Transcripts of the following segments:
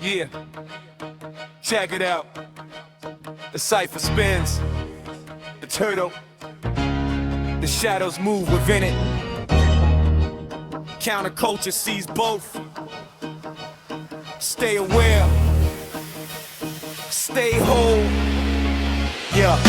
Yeah, check it out. The Cypher spins, the turtle, the shadows move within it. Counterculture sees both. Stay aware, stay whole. Yeah.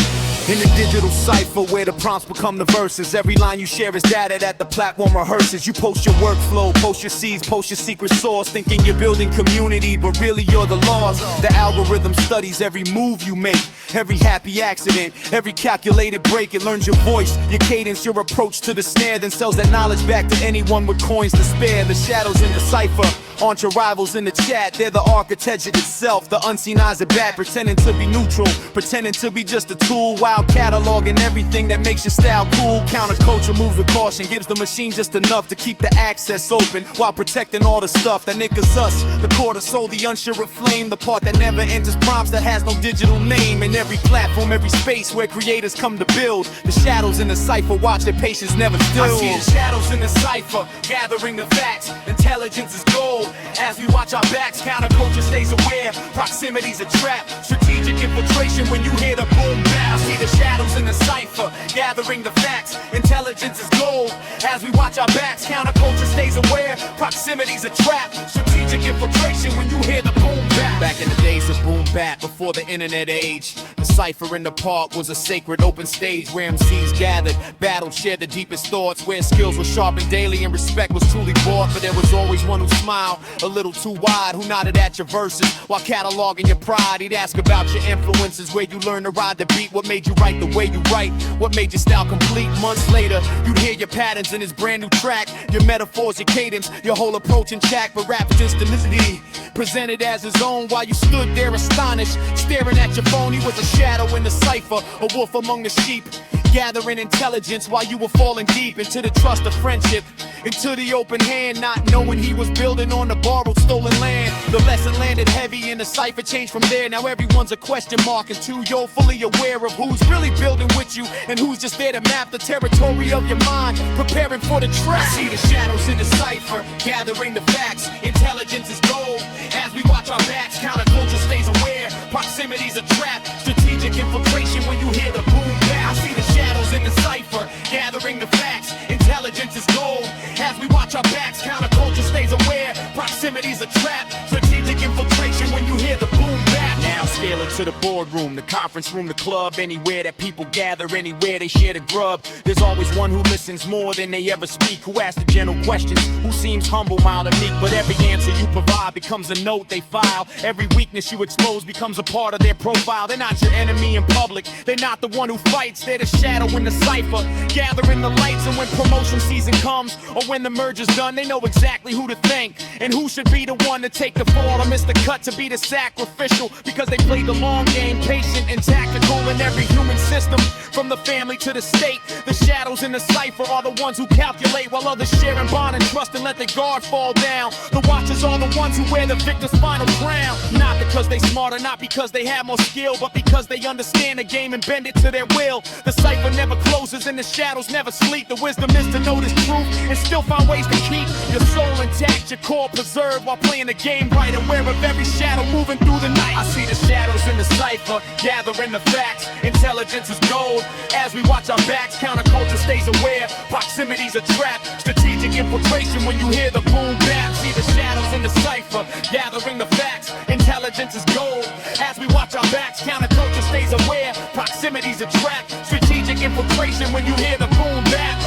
In the digital cipher where the prompts become the verses, every line you share is data that the platform rehearses. You post your workflow, post your seeds, post your secret sauce, thinking you're building community, but really you're the laws. The algorithm studies every move you make, every happy accident, every calculated break. It learns your voice, your cadence, your approach to the snare, then sells that knowledge back to anyone with coins to spare. The shadows in the cipher aren't your rivals in the chat, they're the architecture itself. The unseen eyes at bat, pretending to be neutral, pretending to be just a tool, while cataloging everything that makes your style cool. Counterculture moves with caution, gives the machine just enough to keep the access open, while protecting all the stuff that niggas us. The core, the soul, the unsure of flame, the part that never enters prompts, that has no digital name. In every platform, every space where creators come to build, the shadows in the cipher watch their patience never still. I see the shadows in the cipher, gathering the facts. Intelligence is gold. As we watch our backs, counterculture stays aware. Proximity's a trap, strategic infiltration when you hear the boom bap. I see the shadows in the cipher, gathering the facts. Intelligence is gold. As we watch our backs, counterculture stays aware. Proximity's a trap, strategic infiltration when you hear the boom bap. Back in the days of boom bap, before the internet age, the cipher in the park was a sacred open stage where MCs gathered, battled, shared the deepest thoughts, where skills were sharpened daily and respect was truly bought. But there was always one who smiled a little too wide, who nodded at your verses while cataloging your pride. He'd ask about your influences, where you learned to ride the beat, what made you write the way you write, what made your style complete. Months later, you'd hear your patterns in his brand new track, your metaphors, your cadence, your whole approach in check. But rap's instantly presented as his own, while you stood there astonished, staring at your phone. He was a shadow in the cipher, a wolf among the sheep, gathering intelligence while you were falling deep into the trust of friendship, into the open hand, not knowing he was building on the borrowed, stolen land. The lesson landed heavy and the cipher changed from there. Now everyone's a question mark until you're fully aware of who's really building with you and who's just there to map the territory of your mind, preparing for the trap. I see the shadows in the cipher, gathering the facts. Intelligence is gold. As we watch our backs, counterculture stays aware. Proximity's a trap, strategic infiltration when you hear the boom bap. I see the shadows in the cipher, gathering the facts. Intelligence is gold. As we watch our backs, counterculture stays aware. Proximity's a trap, strategic infiltration when you hear the boom bap. Now scale it to the boardroom, the conference room, the club, anywhere that people gather, anywhere they share the grub. There's always one who listens more than they ever speak, who asks the general questions, who seems humble, mild, and meek. But every answer you provide becomes a note they file. Every weakness you expose becomes a part of their profile. They're not your enemy in public, they're not the one who fights. They're the shadow in the cipher, gathering the lights. And when promotion season comes, or when the merger's done, they know exactly who to thank and who should be the one to take the fall or miss the cut, to be the sacrificial, because they played the long game, patient and tactical. In every human system, from the family to the state, the shadows in the cipher are the ones who calculate, while others share and bond and trust and let their guard fall down. The watchers are the ones who wear the victor's final crown, not because they smarter, not because they have more skill, but because they understand the game and bend it to their will. The cipher never closes and the shadows never sleep. The wisdom is to know this truth and still find ways to keep your soul intact, your core preserved, while playing the game right, aware of every shadow moving through the night. I see the shadows in the cipher, gathering the facts. Intelligence is gold. As we watch our backs, counterculture stays aware. Proximity's a trap, strategic infiltration when you hear the boom bap. See the shadows in the cipher, gathering the facts. Intelligence is gold. As we watch our backs, counterculture stays aware. Proximity's a trap, strategic infiltration when you hear the boom bap.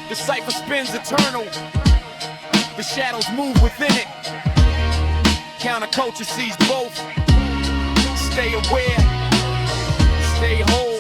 The cipher spins eternal, the shadows move within it. Counterculture sees both. Stay aware, stay whole.